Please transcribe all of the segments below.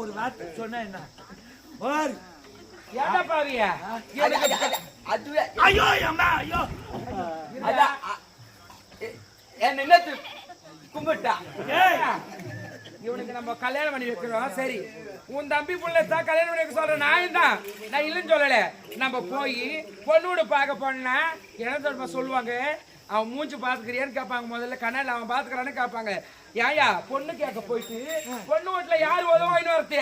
ஒரு வார்த்தை சொன்ன என்ன ஐயோ அம்மா ஐயோ என்ன கும்பிட்டா இவனுக்கு நம்ம கல்யாணம் பண்ணி வைக்கிறோம். சரி, உன் தம்பி புள்ள தான் கல்யாணம் பண்ணி வைக்க சொல்ற நான் தான், நான் இல்லைன்னு சொல்லல. நம்ம போய் பொண்ணோடு பார்க்க போனா என்ன தெரியுமா சொல்லுவாங்க, அவன் மூஞ்சி பாத்துக்கிறியான்னு கேட்பாங்க. முதல்ல கண்ணால அவன் பாத்துக்கிறான்னு கேட்பாங்க. ஏயா பொண்ணு கேட்க போயிட்டு பொண்ணு வீட்டுல யாரு உதவா இன்னொருத்த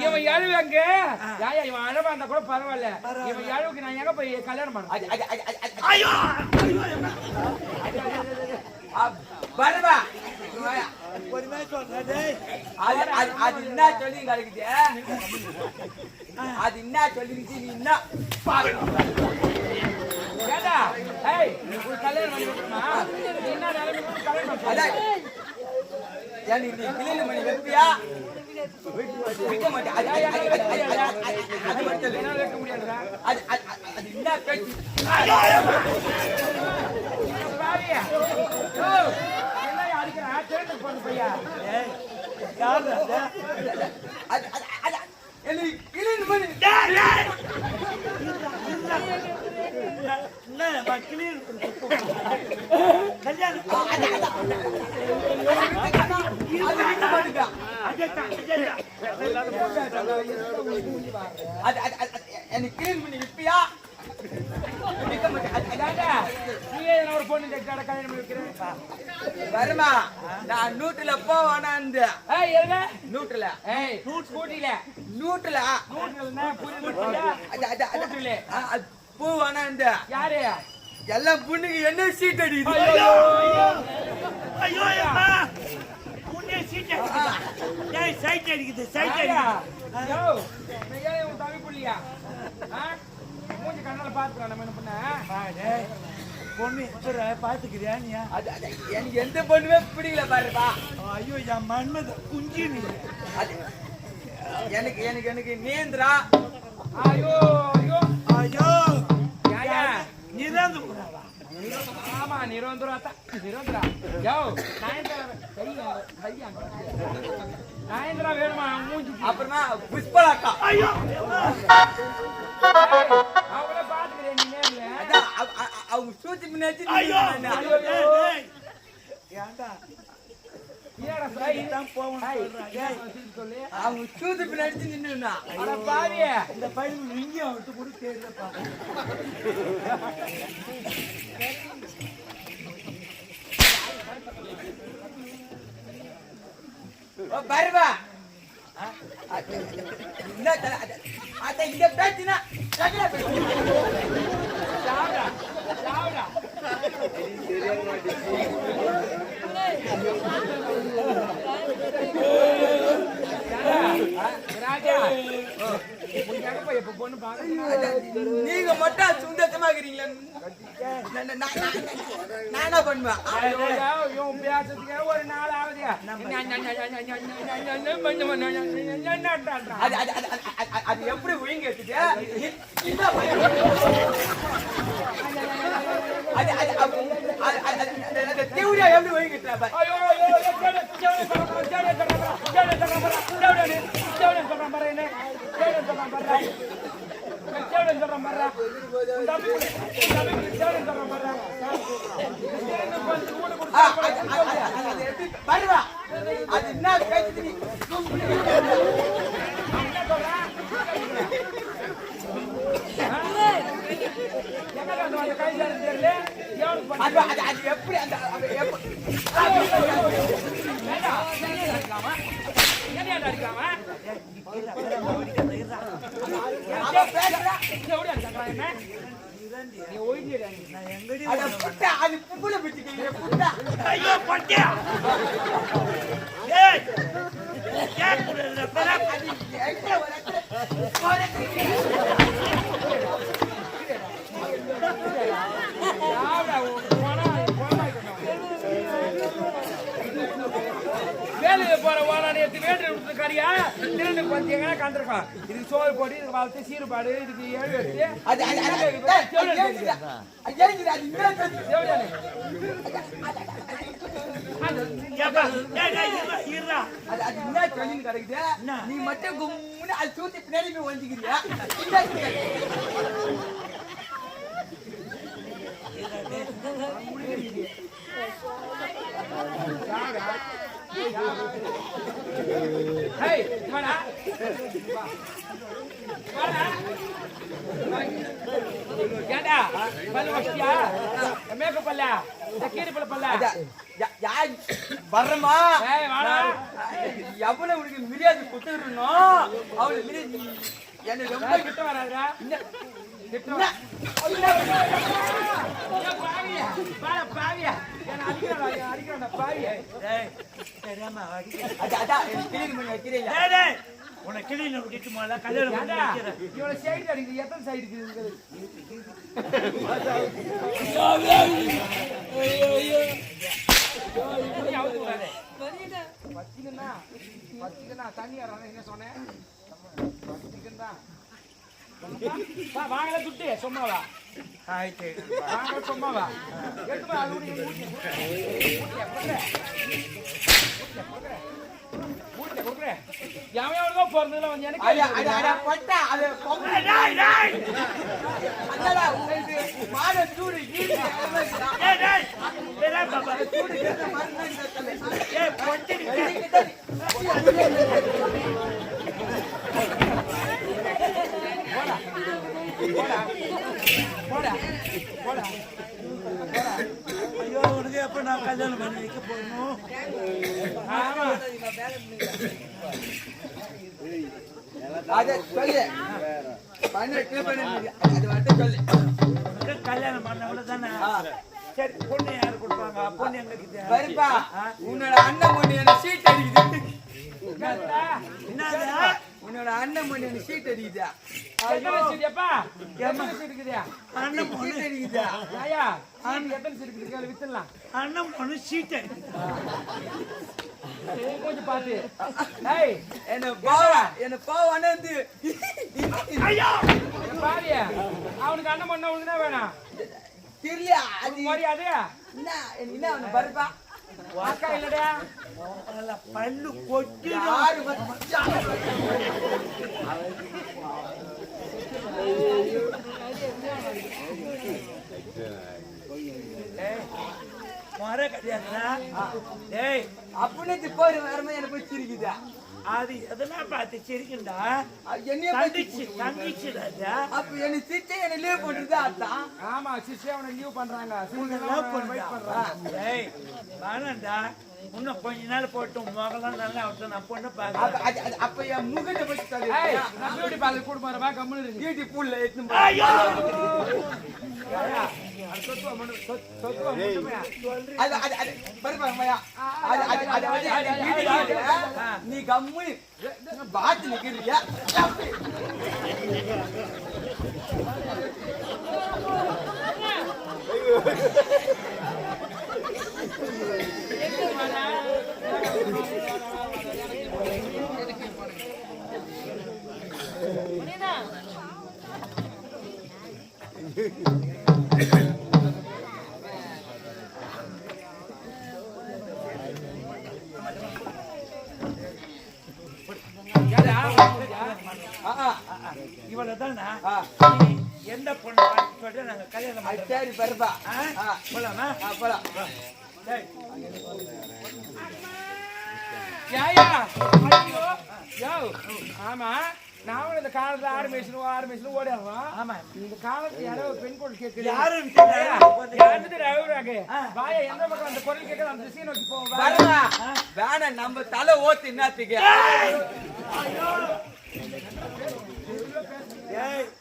இவன் எழுவங்க. ஏயா இவன் அழவா இருந்தா கூட பரவாயில்ல, இவன் எழுவுக்கு நான் எங்க போய் கல்யாணம் பண்ண வருவா அது என்ன சொல்லி கிடைக்குது, அது என்ன சொல்லிருச்சு நீ என்ன ஏடா ஏய் கல்யாணம் பண்ணி வைக்கணுமா என்ன நிலைமை கல்யாணம் பண்ண நீ கிளீன் பண்ணி வைப்பியா வைக்க மாட்டேன். அது மட்டும் என்ன வைக்க முடியாதுடா, அது என்ன பேச்சு பாரியா என்ன அடிக்கிறா தேடு போடு பையா என்ன கிளீன் பண்ணி கிளீன் பண்ணி விப்பியா ஒரு பொண்ணு கல்யாணம் பண்ணி வைக்கிறேன். வருமா நான் நூற்றுல போவானா நூற்றுல ஸ்கூட்டில நூற்றுல பூவானா யாரு எல்லாம் பொண்ணுக்கு என்ன சீட் அடிக்குது. சைட் அடிக்குது தவி புள்ளியா மூஞ்சி கண்ணால பாத்துக்கலாம். நம்ம என்ன பண்ண பொண்ணு பாத்துக்கிறியா நீ? எனக்கு எந்த பொண்ணுமே பிடிக்கல பாருப்பா. ஐயோ என் மன்மத குஞ்சு நீ. எனக்கு எனக்கு எனக்கு நீந்திரா. ஐயோ ஐயோ ஐயோ நிரந்தரா. ஆமா நிரந்தரா நிரந்தரா. யோ நாயந்திரா வேணுமா மூஞ்சி? அப்புறமா புஷ்பலாக்கா. ஐயோ அவங்கள பாத்துக்கிறேன் நீ நேர்ல. அவங்க சூத்தி முன்னாடி ஏண்டா ஏடா ஃப்ரை தான் போவோம் சொல்லு. அவங்க சூத்தி பின்னாடி நின்னுனா அட பாவியே இந்த பையன் இங்க விட்டு கூட தேடுறப்பா. ஓ பர்வா அத இந்த பேச்சினா சகல பேச்சு சாவுடா சாவுடா. ராஜா பொண்ணு பாக்க நீங்க மட்டும் சுந்தரமா இருக்கிறீங்களா? நானா பண்ணுவேன் பேசுறதுக்கு ஒரு நாள் ஆகுது. அது எப்படி ஒழுங்கு எடுத்துட்டு தேவையா எப்படி ஒழுங்கு வருவா அது என்ன பேச்சு நீ எப்படி அந்த என்னையாடா அடிக்காம அவன் பேசுறா. எப்படி அடிக்காம என்ன நீ ஓய்டியடா நான் எங்கடி அட புட்டா, அது புப்புல பிடிச்சிக்கிறீங்க, புட்டா. ஐயோ பட்டியா ஏய் கேக்குறல பரா அது எங்க ஒரு இடத்துல யாரா போனா வேலையில போற வாடா நேத்து வேட்டு விட்டு கறியா திருண்டு பத்தி எங்க கண்டிருக்கான் இதுக்கு சோறு போட்டு இதுக்கு வளர்த்து சீறுபாடு இதுக்கு ஏழு வெட்டி அது ஏறிக்குதா. அது இன்னும் பேசுது. ஏப்பா ஏய் இருடா அது என்ன சொல்லின்னு கிடைக்குது. நீ மட்டும் கும்முன்னு அது தூத்தி பின்னாடி போய் ஒழிஞ்சுக்கிறியா? ஹேய் வாடா வாடா ஏடா பல்ல வச்சியா மேக்கப் பல்ல தக்கீரி பல்ல வர்றமா ஏய் வாடா எவ்வளவு உனக்கு மிரியாதை குத்துறணும் அவளை மிரி என்ன ரொம்ப கிட்ட வராதடா கிட்ட வா பாவியா பாவியா என்ன அடிக்கறடா பாவியா ஏய் தெரியாம அடிக்க அதான் கிளீன் பண்ணி வைக்கிறீங்க. டேய் டேய் உன்னை கிளீன் விட்டுட்டு முதல்ல கல்யாணம் பண்ணி ஏடா வைக்கிறேன் இவள சைடு அடிக்குது எத்தனை சைடு இருக்குது நீ அவுத்து விடாதே பத்திக்கன்னா தண்ணி வரானே என்ன சொன்னேன் பத்திக்கன்னா வாங்கல துட்டு சும்மாவா ஆயிட்டு வாங்கல சும்மாவா எடுத்து அது எவனோ பிறந்ததுல வந்து எனக்கு பட்டா அது டேய் டேய் அண்ணா உங்களுக்கு மாட சூடு ஈடு டேய் டேய் வேற பாபா சூடு கேட்ட மருந்து ஏய் பொட்டி போடா போடா ஐயோ உனக்கு எப்ப நான் கல்யாணம் பண்ணி வைக்க போகணும் ஆமா அத சொல்லு பண்ணு பண்ணு அது வந்து சொல்லு உனக்கு கல்யாணம் பண்ணவள தானே சரி பொண்ணு யாரு கொடுப்பாங்க பொண்ணு எங்க இருக்குது வருப்பா உன்னோட அண்ணன் பொண்ணு என்ன சீட் அடிக்குது என்னது உன்னோட அண்ணன் பொண்ணு என்ன சீட் அடிக்குதா எத்தனை சீட் எப்பா எத்தனை சீட் இருக்குதா அண்ணன் பொண்ணு சீட் அடிக்குதா ஐயா எத்தனை சீட் இருக்குது வித்துடலாம் அண்ணன் பொண்ணு சீட்டை கொஞ்சம் பாத்து ஏய் என்ன பாவானே ஐயோ பாரு அவனுக்கு அண்ணன் பண்ண உனக்கு தான் வேணாம் தெரியல அது மரியாதை என்ன அவனு வருப்பா அக்கா இல்லடா பல்லு கொட்டி யாரு மர கிடையாதுடா டேய் அப்படின்னு போய் வரமே என்ன போய் சிரிக்குதா அது எதெல்லாம் பார்த்து சிரிக்குண்டா என்னைய தங்கச்சி தங்கச்சிடா அப்ப என்ன சிரிச்சே என்ன லீவ் போட்டுருதா அதான் ஆமா சிஸ்டர் அவனை லீவ் பண்றாங்க ஏய் வேணாண்டா இன்னும் கொஞ்ச நாள் போட்டு முகலாம் நல்லா அவர்கிட்ட நான் பொண்ணு பார்க்க அப்ப என் முகத்தை பத்தி சொல்லு ஏய் நான் பியூட்டி பார்லர் கூட்டு போறவா கம்முனு இருக்கு பியூட்டி பூல்ல எடுத்து ஐயோ சொத்துவா மட்டுமே அது அது அது பருப்பா மயா அது அது அது வந்து அது வீட்டுல நீ கம்முனு பாத்து நிக்கிறியா இவ்வளவுதானா எந்த பொண்ணு பார்த்து சொல்லிட்டு நாங்க கல்யாணம் பண்ணி சரி பருப்பா போலாமா போலாம் டேய் யாயா ஐயோ யோ ஆமா நாமளும் இந்த காலத்துல ஆறு மேய்ச்சலும் ஓடிடுறோம். ஆமா. இந்த காலத்துல யாரோ ஒரு பெண் குரல் கேட்குது. யாரு யாருன்னு ரவுறாங்க. வாயா எந்த பக்கம் அந்த குரல் கேட்குது அந்த திசையை நோக்கி போவோம். வரமா வேணாம் நம்ம தலை ஓத்து என்னத்துக்கு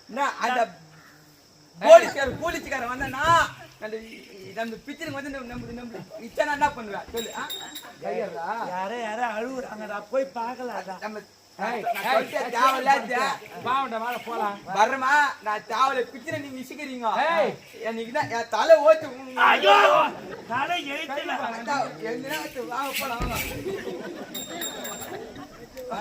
என்ன அந்த போலீஸ்காரன் வந்தானா நம்ம பிச்சருக்கு வந்து நம்ம இச்சனா என்ன பண்ணுவேன் சொல்லு யாரோ அழுகுறாங்கடா போய் பார்க்கலாம்டா. நம்ம போலாம் நான் தேவல பிச்சரை நீங்க இசிக்கிறீங்க எனக்கு தான் என் தலை ஓத்து ஐயோ தலை எழுத்துல வாங்க போலாம் ஆ